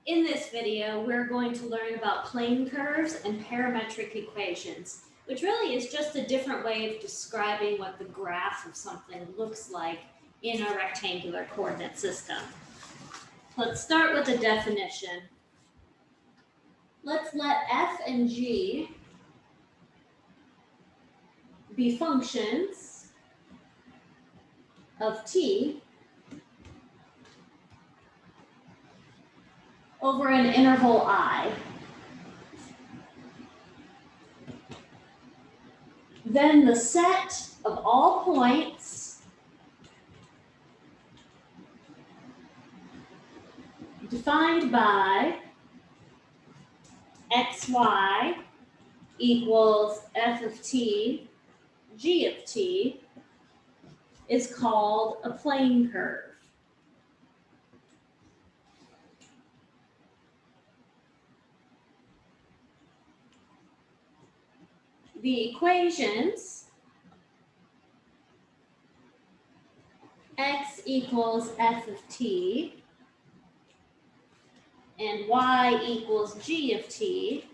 In this video, we're going to learn about plane curves and parametric equations, which really is just a different way of describing what the graph of something looks like in a rectangular coordinate system. Let's start with a definition. Let's let f and g be functions of t over an interval I. Then the set of all points defined by xy equals f of t, g of t is called a plane curve. The equations x equals f of t and y equals g of t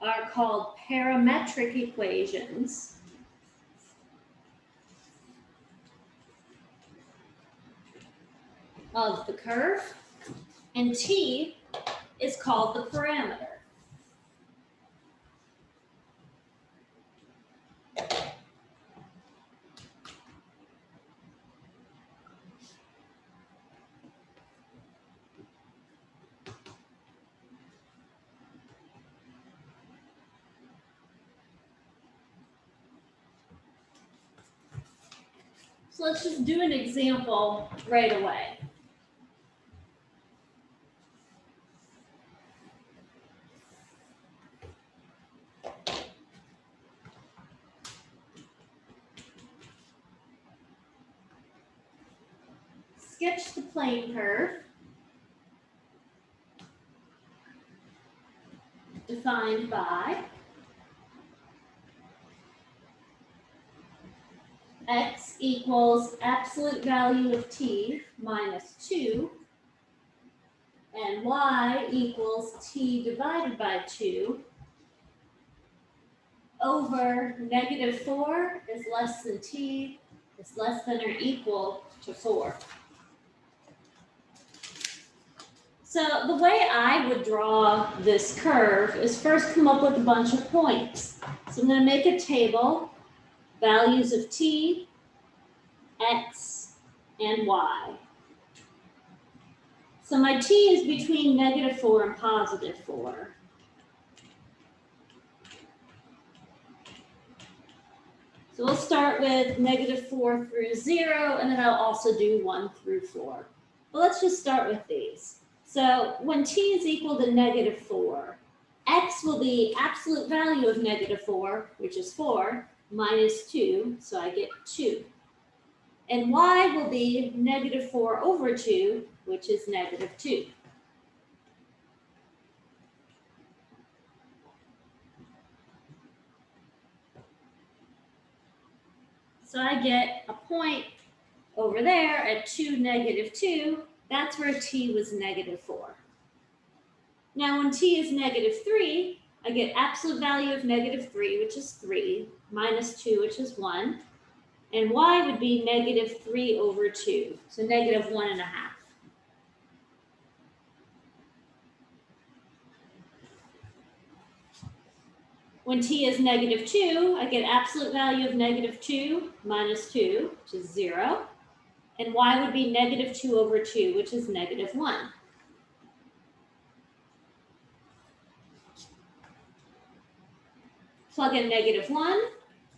are called parametric equations of the curve, and t is called the parameter. So let's just do an example right away. Sketch the plane curve defined by x equals absolute value of t minus 2 and y equals t divided by 2 over negative 4 is less than t is less than or equal to 4. So the way I would draw this curve is first come up with a bunch of points. So I'm going to make a table, values of t, x, and y. So my t is between negative 4 and positive 4. So we'll start with negative 4 through 0, and then I'll also do 1 through 4. But let's just start with these. So when t is equal to negative 4, x will be absolute value of negative 4, which is 4, minus 2, so I get 2. And y will be negative 4 over 2, which is negative 2. So I get a point over there at 2, negative 2. That's where t was negative 4. Now when t is negative 3, I get absolute value of negative 3, which is 3, minus 2, which is 1. And y would be negative 3 over 2, so negative 1.5. When t is negative 2, I get absolute value of negative 2 minus 2, which is 0. And y would be negative 2 over 2, which is negative 1. Plug in negative 1,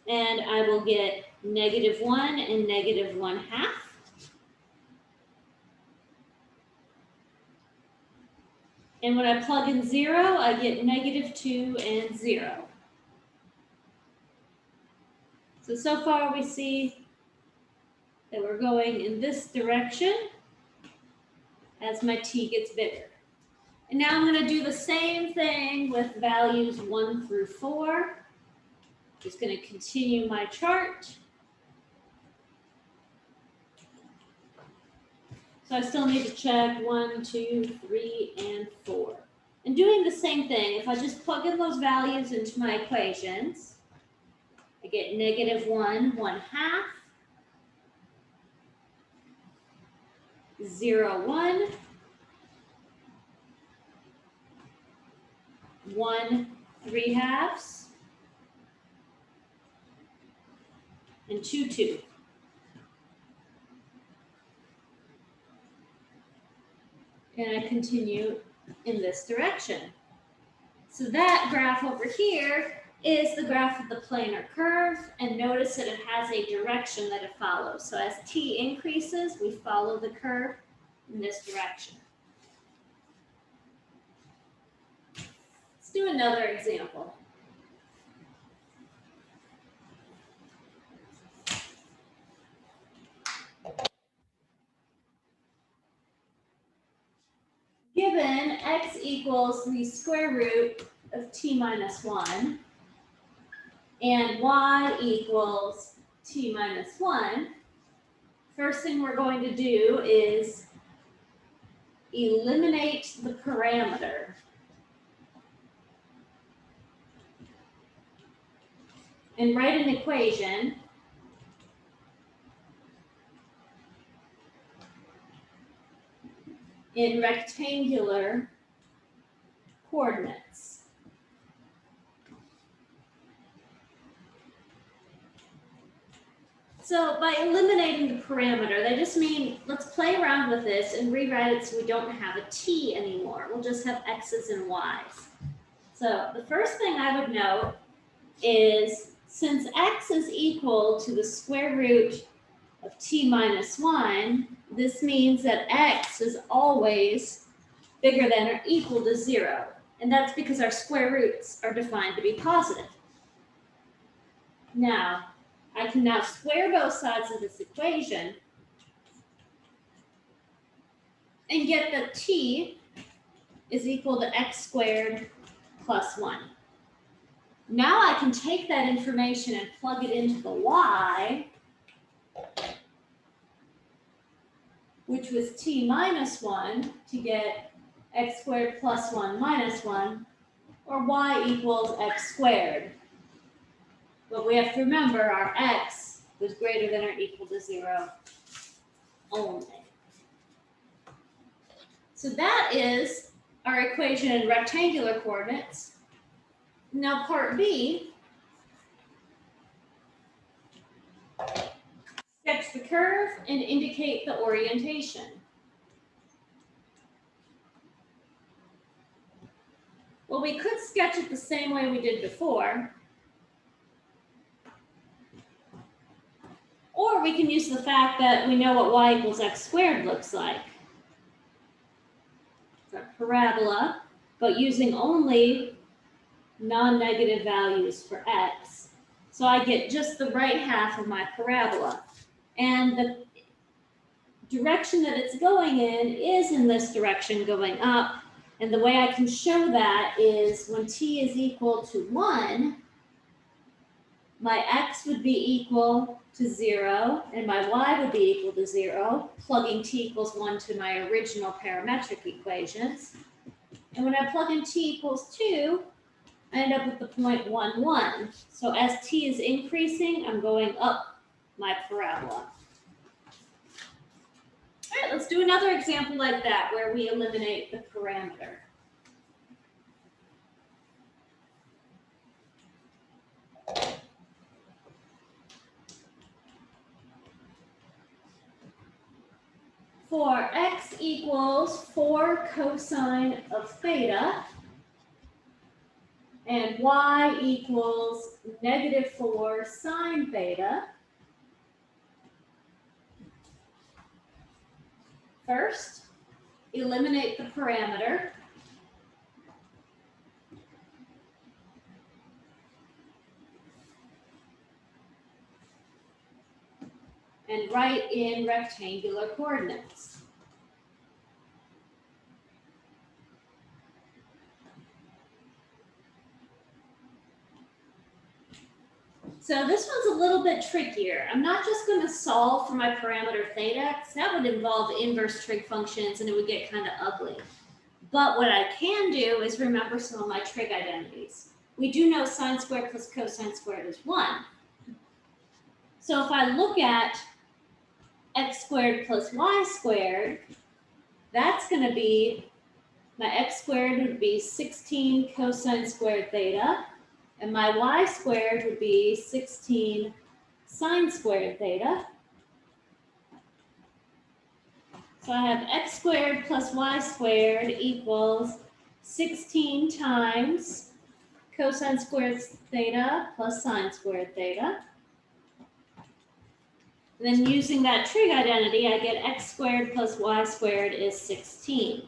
and I will get negative 1 and negative 1/2. And when I plug in 0, I get negative 2 and 0. So far we see that we're going in this direction as my t gets bigger. And now I'm going to do the same thing with values 1 through 4. Just going to continue my chart. So I still need to check 1, 2, 3, and 4. And doing the same thing, if I just plug in those values into my equations, I get -1, 1/2, 0, 1, 1, 3/2, and 2, 2. And I continue in this direction. So that graph over here is the graph of the planar curve, and notice that it has a direction that it follows. So as t increases, we follow the curve in this direction. Let's do another example. Given x equals the square root of t minus 1 and y equals t minus 1, first thing we're going to do is eliminate the parameter. And write an equation in rectangular coordinates. So by eliminating the parameter, they just mean let's play around with this and rewrite it so we don't have a t anymore. We'll just have x's and y's. So the first thing I would note is since x is equal to the square root of t minus 1, this means that x is always bigger than or equal to 0. And that's because our square roots are defined to be positive. Now, I can now square both sides of this equation and get that t is equal to x squared plus 1. Now I can take that information and plug it into the y, which was t minus 1, to get x squared plus 1 minus 1, or y equals x squared. But we have to remember our x was greater than or equal to 0 only. So that is our equation in rectangular coordinates. Now part B, sketch the curve and indicate the orientation. Well, we could sketch it the same way we did before, or we can use the fact that we know what y equals x squared looks like. It's a parabola, but using only non-negative values for x. So I get just the right half of my parabola. And the direction that it's going in is in this direction, going up. And the way I can show that is when t is equal to 1, my x would be equal to 0, and my y would be equal to 0, plugging t equals 1 to my original parametric equations. And when I plug in t equals 2, I end up with the point 1, 1. So as t is increasing, I'm going up my parabola. All right, let's do another example like that, where we eliminate the parameter. For x equals 4 cosine of theta, and y equals -4 sine theta, first, eliminate the parameter. And write in rectangular coordinates. So this one's a little bit trickier. I'm not just going to solve for my parameter theta, because that would involve inverse trig functions and it would get kind of ugly. But what I can do is remember some of my trig identities. We do know sine squared plus cosine squared is 1. So if I look at x squared plus y squared, that's going to be, my x squared would be 16 cosine squared theta, and my y squared would be 16 sine squared theta. So I have x squared plus y squared equals 16 times cosine squared theta plus sine squared theta. Then using that trig identity, I get x squared plus y squared is 16.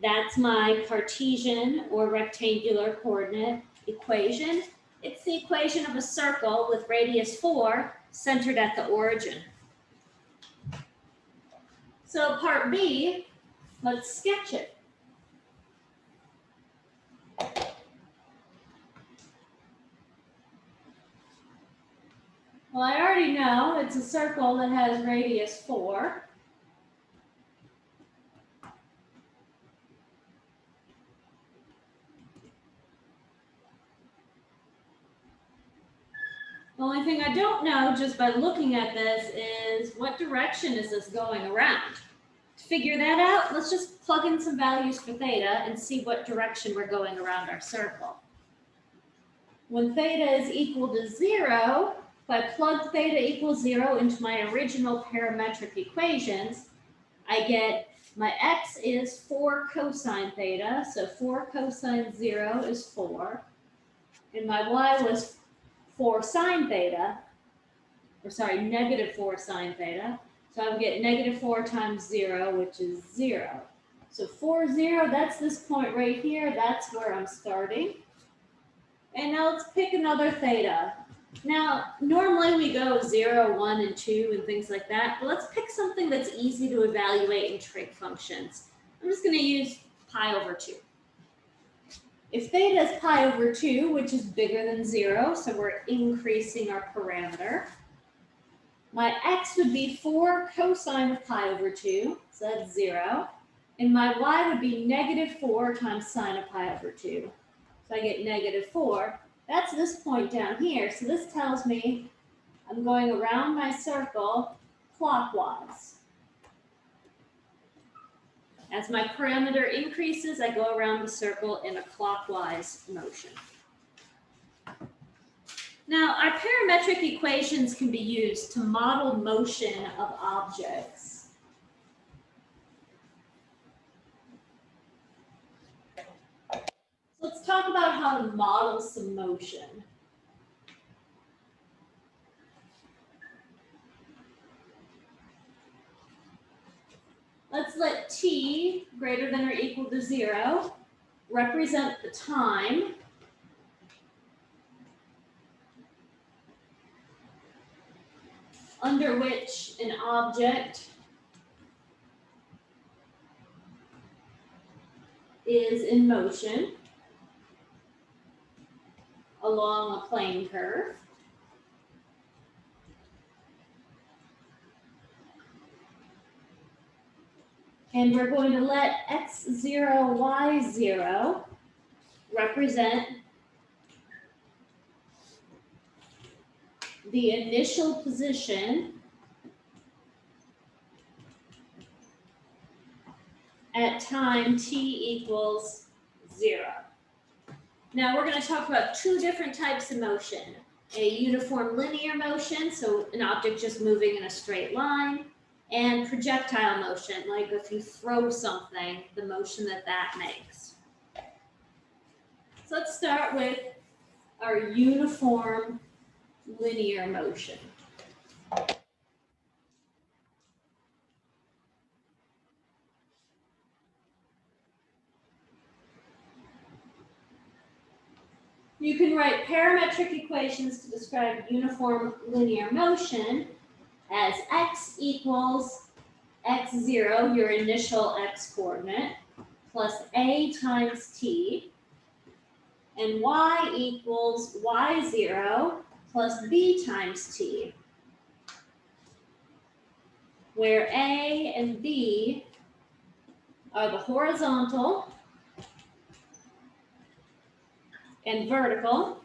That's my Cartesian or rectangular coordinate equation. It's the equation of a circle with radius 4 centered at the origin. So part B, let's sketch it. Well, I already know it's a circle that has radius 4. The only thing I don't know just by looking at this is what direction is this going around? To figure that out, let's just plug in some values for theta and see what direction we're going around our circle. When theta is equal to 0, if I plug theta equals 0 into my original parametric equations, I get my x is 4 cosine theta, so 4 cosine 0 is 4, and my y was 4 sine theta, or sorry, negative 4 sine theta, so I would get negative 4 times 0, which is 0. So 4, 0, that's this point right here, that's where I'm starting. And now let's pick another theta. Now, normally we go 0, 1, and 2 and things like that, but let's pick something that's easy to evaluate in trig functions. I'm just going to use pi over 2. If theta is pi over 2, which is bigger than 0, so we're increasing our parameter, my x would be 4 cosine of pi over 2, so that's 0, and my y would be negative 4 times sine of pi over 2, so I get negative 4. That's this point down here, so this tells me I'm going around my circle clockwise. As my parameter increases, I go around the circle in a clockwise motion. Now, our parametric equations can be used to model motion of objects. Let's talk about how to model some motion. Let's let t greater than or equal to 0 represent the time under which an object is in motion along a plane curve. And we're going to let x0, y0 represent the initial position at time t equals 0. Now we're going to talk about two different types of motion. A uniform linear motion, so an object just moving in a straight line, and projectile motion, like if you throw something, the motion that that makes. So let's start with our uniform linear motion. You can write parametric equations to describe uniform linear motion as x equals x0, your initial x coordinate, plus a times t, and y equals y0 plus b times t, where a and b are the horizontal and vertical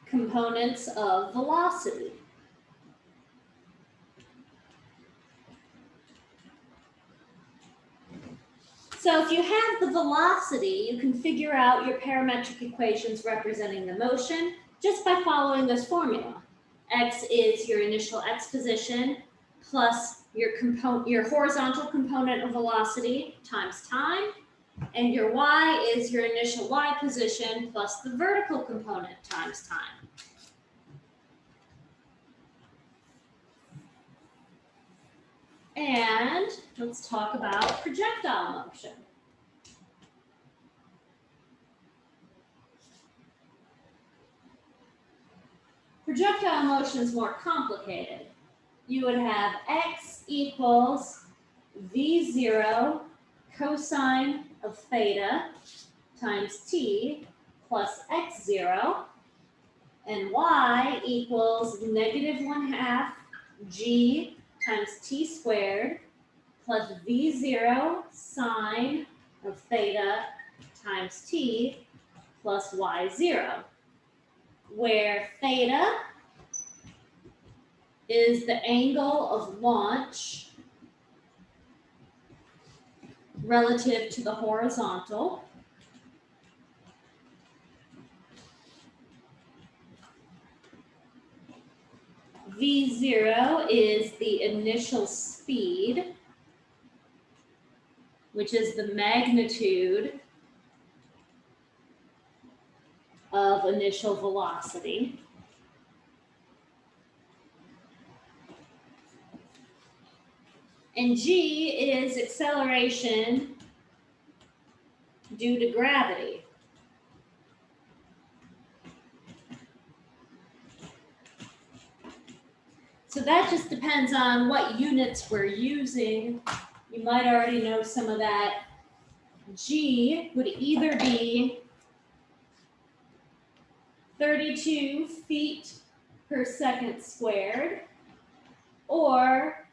components of velocity. So if you have the velocity, you can figure out your parametric equations representing the motion just by following this formula. X is your initial x position plus your horizontal component of velocity times time, and your y is your initial y position plus the vertical component times time. And let's talk about projectile motion. Projectile motion is more complicated. You would have x equals v0 cosine of theta times t plus x0, and y equals -1/2 g times t squared plus v0 sine of theta times t plus y0, where theta is the angle of launch relative to the horizontal. V0 is the initial speed, which is the magnitude of initial velocity. And g is acceleration due to gravity. So that just depends on what units we're using. You might already know some of that. G would either be 32 feet per second squared, or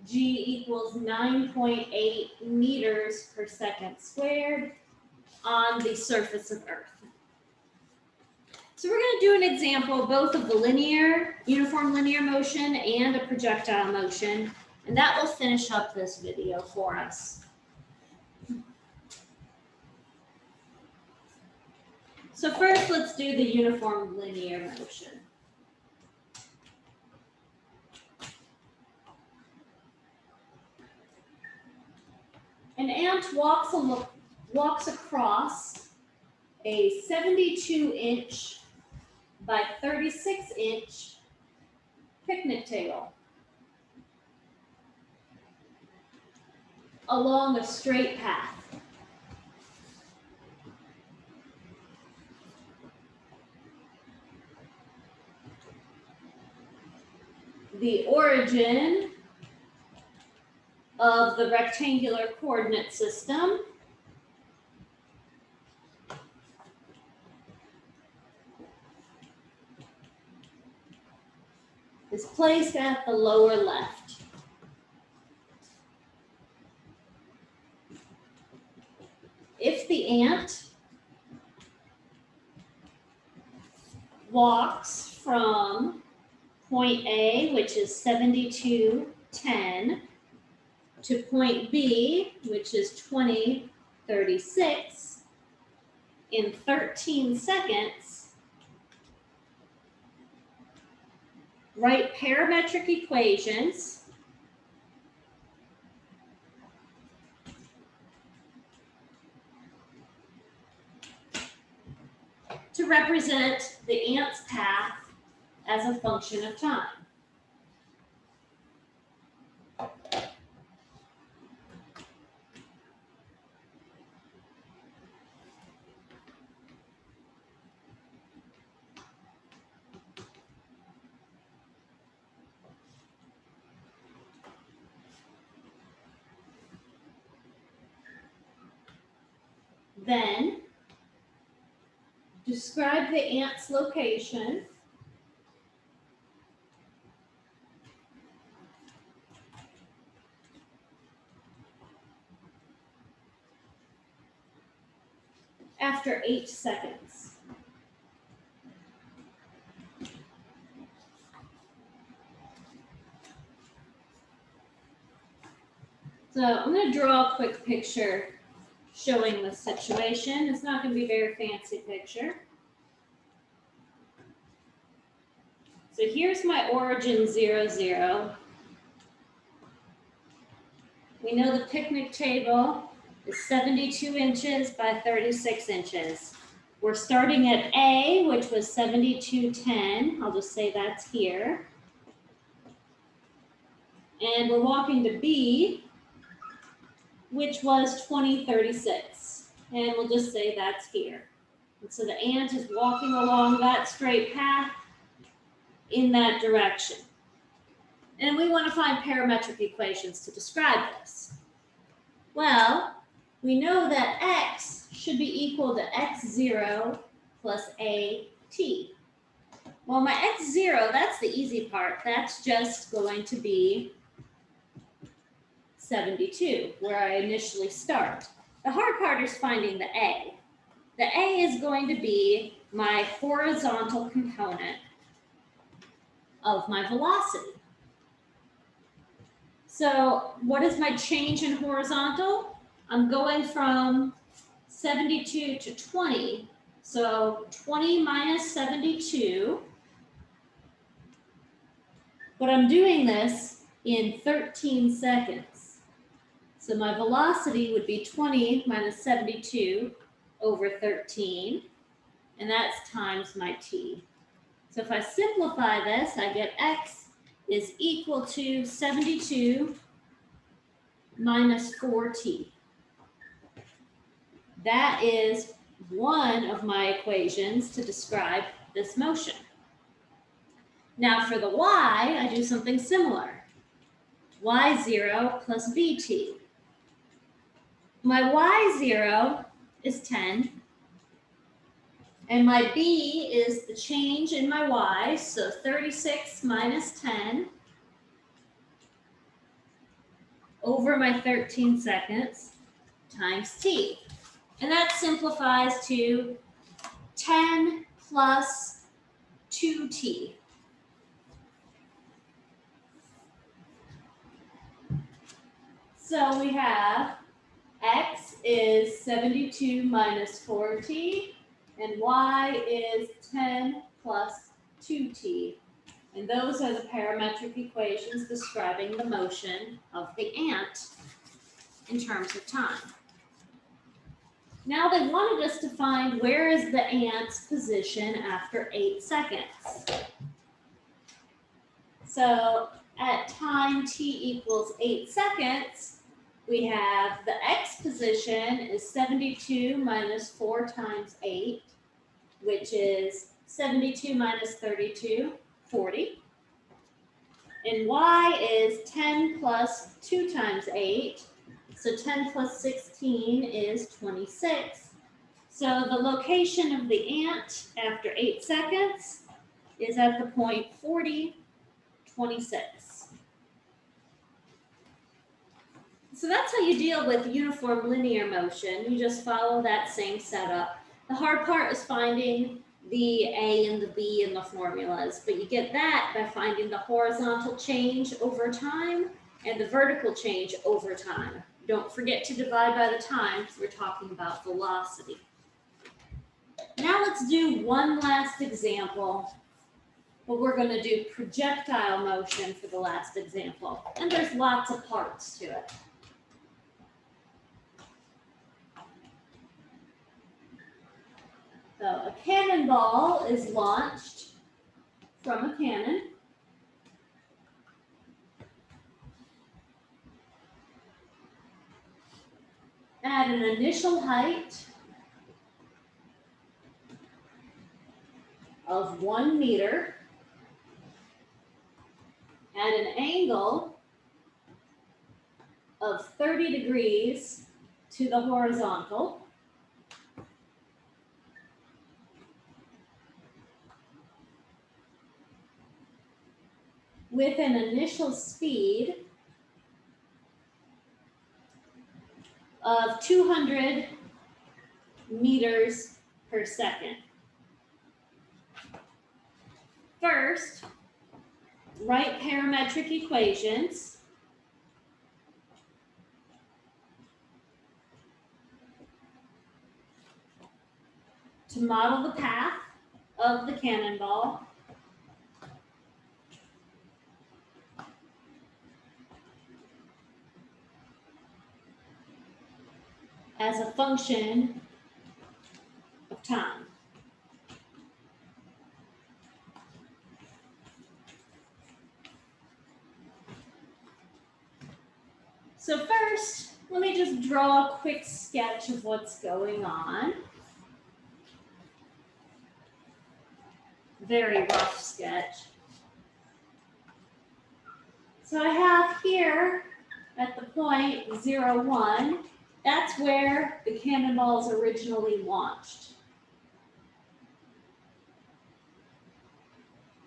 G equals 9.8 meters per second squared on the surface of Earth. So we're going to do an example both of the uniform linear motion and a projectile motion, and that will finish up this video for us. So first, let's do the uniform linear motion. An ant walks across a 72-inch by 36-inch picnic table along a straight path. The origin of the rectangular coordinate system is placed at the lower left. If the ant walks from point A, which is 7210, to point B, which is 2036, in 13 seconds, write parametric equations to represent the ant's path as a function of time. Then Describe the ant's location. After 8 seconds. So I'm going to draw a quick picture showing the situation. It's not going to be a very fancy picture. So here's my origin 0, 0. We know the picnic table is 72 inches by 36 inches. We're starting at A, which was 7210. I'll just say that's here. And we're walking to B, which was 2036. And we'll just say that's here. And so the ant is walking along that straight path in that direction. And we want to find parametric equations to describe this. Well, we know that x should be equal to x0 plus at. Well, my x0, that's the easy part. That's just going to be 72, where I initially start. The hard part is finding the a. The a is going to be my horizontal component of my velocity. So what is my change in horizontal? I'm going from 72 to 20. So 20 minus 72. But I'm doing this in 13 seconds. So my velocity would be 20 minus 72 over 13. And that's times my t. So if I simplify this, I get x is equal to 72 minus 4t. That is one of my equations to describe this motion. Now for the y, I do something similar. y0 plus vt. My y0 is 10. And my b is the change in my y, so 36 minus 10 over my 13 seconds times t. And that simplifies to 10 plus 2t. So we have x is 72 minus 4t, and y is 10 plus 2t. And those are the parametric equations describing the motion of the ant in terms of time. Now they wanted us to find where is the ant's position after 8 seconds. So at time t equals 8 seconds, we have the x position is 72 minus 4 times 8, which is 72 minus 32, 40. And y is 10 plus 2 times 8. So 10 plus 16 is 26. So the location of the ant after 8 seconds is at the point 40, 26. So that's how you deal with uniform linear motion. You just follow that same setup. The hard part is finding the a and the b in the formulas, but you get that by finding the horizontal change over time and the vertical change over time. Don't forget to divide by the time because we're talking about velocity. Now let's do one last example, but we're going to do projectile motion for the last example. And there's lots of parts to it. So a cannonball is launched from a cannon. At an initial height of 1 meter, at an angle of 30 degrees to the horizontal, with an initial speed of 200 meters per second. First, write parametric equations. To model the path of the cannonball. As a function of time. So first, let me just draw a quick sketch of what's going on. Very rough sketch. So I have here at the point 0, 1, that's where the cannonballs originally launched.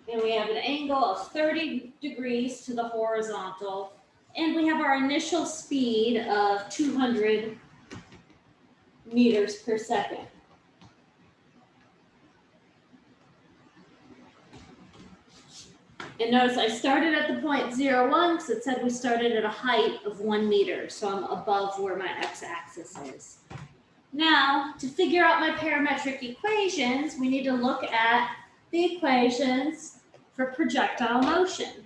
And we have an angle of 30 degrees to the horizontal, and we have our initial speed of 200 meters per second. And notice I started at the point 0, 1 because it said we started at a height of 1 meter. So I'm above where my x-axis is. Now, to figure out my parametric equations, we need to look at the equations for projectile motion.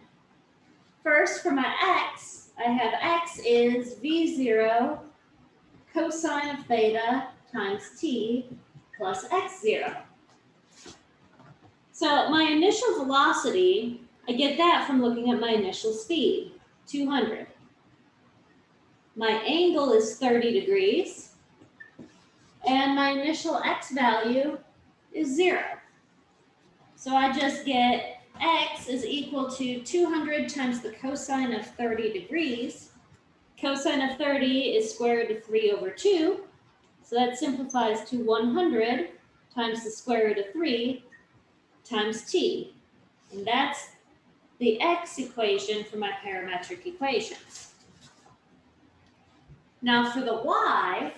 First, for my x, I have x is v0 cosine of theta times t plus x0. So my initial velocity, I get that from looking at my initial speed, 200. My angle is 30 degrees, and my initial x value is 0. So I just get x is equal to 200 times the cosine of 30 degrees. Cosine of 30 is square root of 3 over 2, so that simplifies to 100 times the square root of 3 times t. And that's the x equation for my parametric equations. Now for the y,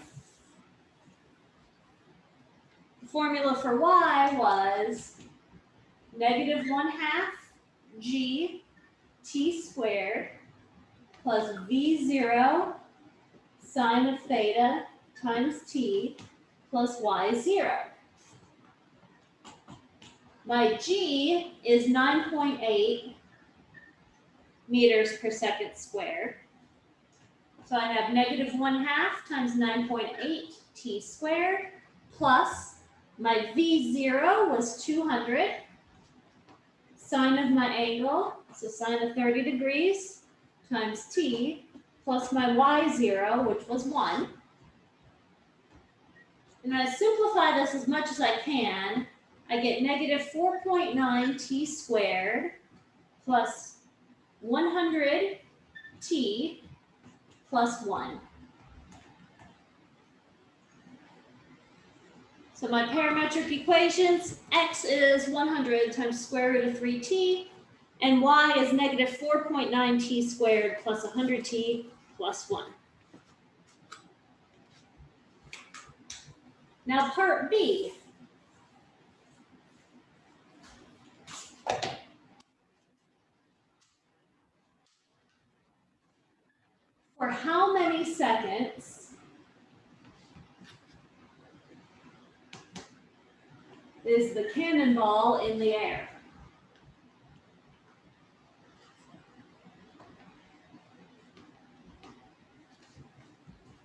the formula for y was -1/2 g t squared plus v0 sine of theta times t plus y0. My g is 9.8 meters per second squared. So I have -1/2 times 9.8 t squared plus my v0 was 200, sine of my angle, so sine of 30 degrees times t plus my y0, which was 1. And I simplify this as much as I can. I get -4.9 t squared plus 100 t plus 1. So my parametric equations, x is 100 times square root of 3t, and y is -4.9 t squared plus 100 t plus 1. Now part B. For how many seconds is the cannonball in the air?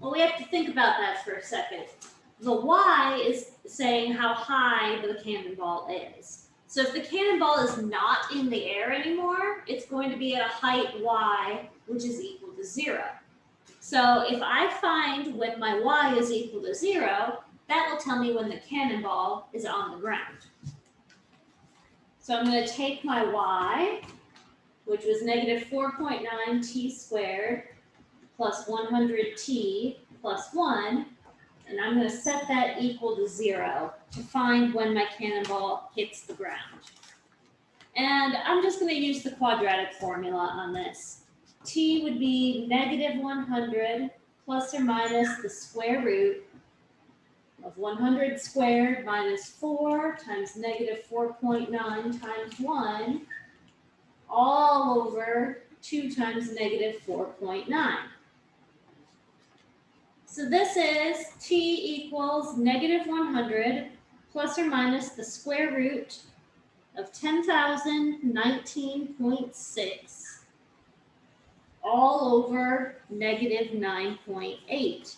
Well, we have to think about that for a second. The y is saying how high the cannonball is. So if the cannonball is not in the air anymore, it's going to be at a height y, which is equal to 0. So if I find when my y is equal to 0, that will tell me when the cannonball is on the ground. So I'm going to take my y, which was -4.9 t squared plus 100 t plus 1, and I'm going to set that equal to 0 to find when my cannonball hits the ground. And I'm just going to use the quadratic formula on this. T would be negative 100 plus or minus the square root of 100 squared minus 4 times negative 4.9 times 1 all over 2 times negative 4.9. So this is T equals negative 100 plus or minus the square root of 10,019.6 all over negative 9.8.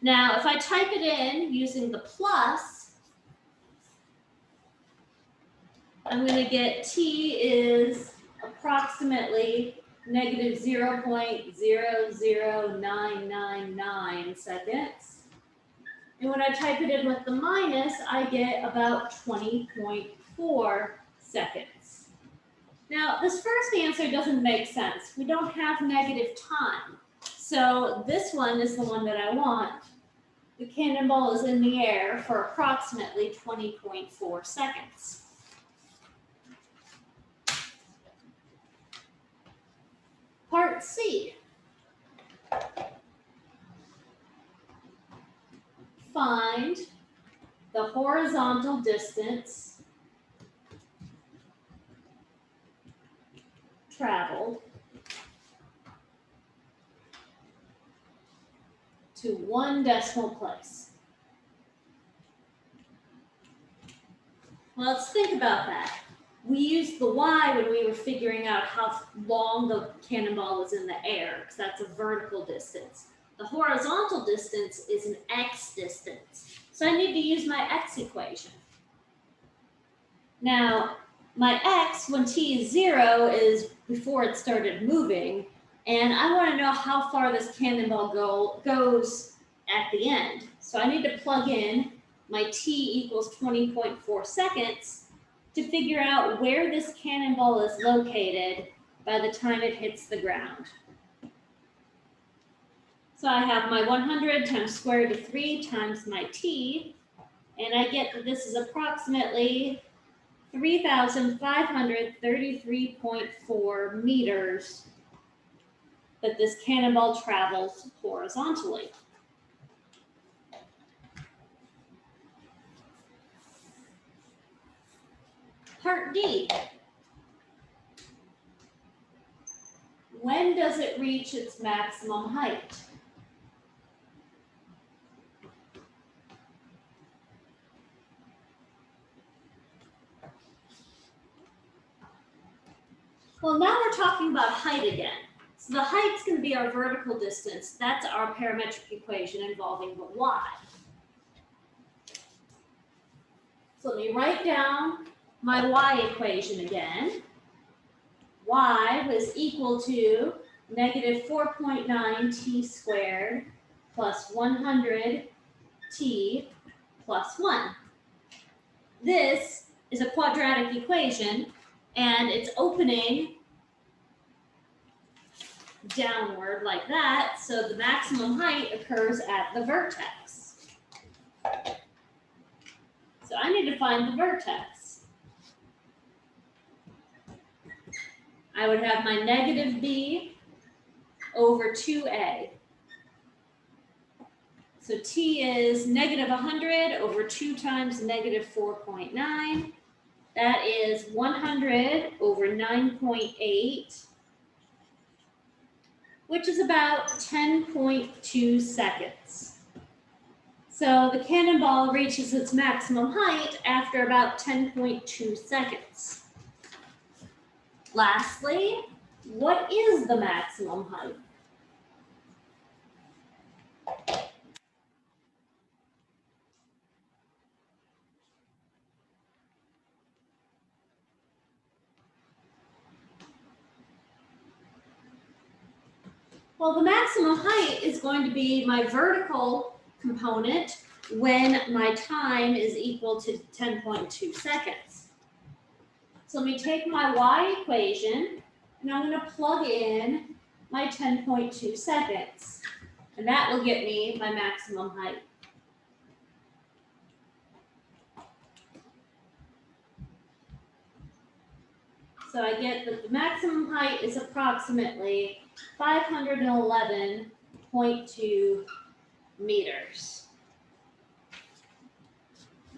Now, if I type it in using the plus, I'm going to get T is approximately negative 0.00999 seconds. And when I type it in with the minus, I get about 20.4 seconds. Now, this first answer doesn't make sense. We don't have negative time. So this one is the one that I want. The cannonball is in the air for approximately 20.4 seconds. Part C. Find the horizontal distance traveled to 1 decimal place. Well, let's think about that. We used the y when we were figuring out how long the cannonball was in the air, because that's a vertical distance. The horizontal distance is an x distance. So I need to use my x equation. Now, my x, when t is 0, is before it started moving, and I want to know how far this cannonball goes at the end. So I need to plug in my t equals 20.4 seconds to figure out where this cannonball is located by the time it hits the ground. So I have my 100 times square root of 3 times my t, and I get that this is approximately 3,533.4 meters that this cannonball travels horizontally. Part D. When does it reach its maximum height? Well, now we're talking about height again. So the height's going to be our vertical distance. That's our parametric equation involving the y. So let me write down my y equation again. Y was equal to negative 4.9 t squared plus 100 t plus 1. This is a quadratic equation, and it's opening downward like that, so the maximum height occurs at the vertex. So I need to find the vertex. I would have my negative b over 2a. So t is negative 100 over 2 times negative 4.9. That is 100 over 9.8, which is about 10.2 seconds. So the cannonball reaches its maximum height after about 10.2 seconds. Lastly, what is the maximum height? Well, the maximum height is going to be my vertical component when my time is equal to 10.2 seconds. So let me take my y equation, and I'm going to plug in my 10.2 seconds. And that will get me my maximum height. So I get that the maximum height is approximately 511.2 meters.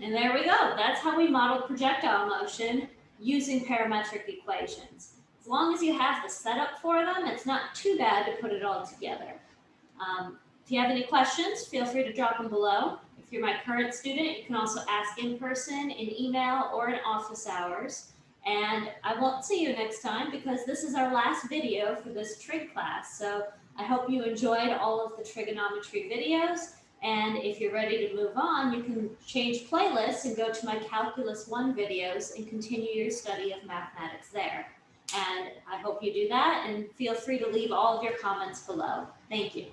And there we go. That's how we model projectile motion using parametric equations. As long as you have the setup for them, it's not too bad to put it all together. If you have any questions, feel free to drop them below. If you're my current student, you can also ask in person, in email, or in office hours. And I won't see you next time because this is our last video for this trig class. So I hope you enjoyed all of the trigonometry videos. And if you're ready to move on, you can change playlists and go to my Calculus 1 videos and continue your study of mathematics there. And I hope you do that, and feel free to leave all of your comments below. Thank you.